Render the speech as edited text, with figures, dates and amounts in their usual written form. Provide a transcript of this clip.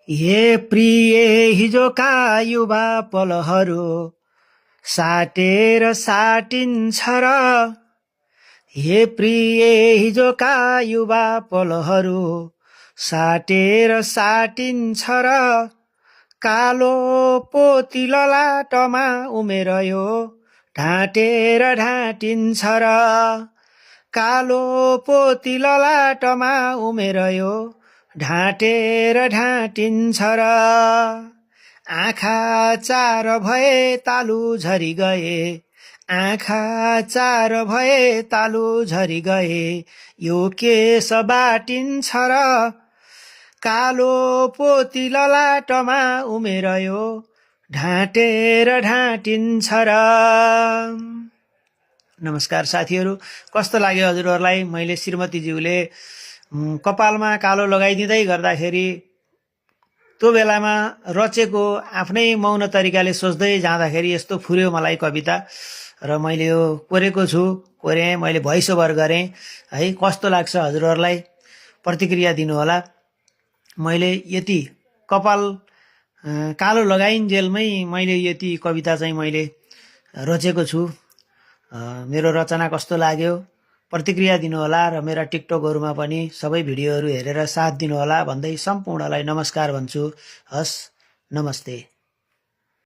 हे प्रिय हिजोका युवा पलहरू साटेर साटिन्छ र हे प्रिय हिजोका युवा पलहरू साटेर साटिन्छ र कालो पोती ललाटमा उमेर यो ढाँटेर ढाँटिन्छ र कालो पोती ललाटमा उमेर यो ढाँटेर ढाँटिन्छ र आँखा चार भए तालु झरी गए आँखा चार भए तालु झरी गए यो केस बाटिन्छ र कालो पोती ललाटमा उमेर यो ढाँटेर ढाँटिन्छ र। नमस्कार साथीहरू, कस्तो लाग्यो हजुरहरूलाई? मैले श्रीमतीज्यूले कपालमा कालो लगाइदिँदै गर्दाखेरि त्यो बेलामा रचेको आफ्नै मौन तरिकाले सोच्दै जाँदाखेरि यस्तो फुर्यो मलाई कविता र मैले यो कोरेँ, मैले भोइस ओभर गरेँ है। कस्तो लाग्छ हजुरहरूलाई? प्रतिक्रिया दिनुहोला। मैले यति कपाल कालो लगाइन्जेलमै मैले यति कविता चाहिँ मैले रचेको छु। मेरो रचना कस्तो लाग्यो प्रतिक्रिया दिनुहोला र मेरा टिकटकहरूमा पनि सबै भिडियोहरू हेरेर साथ दिनुहोला भन्दै सम्पूर्णलाई नमस्कार भन्छु। हस्, नमस्ते।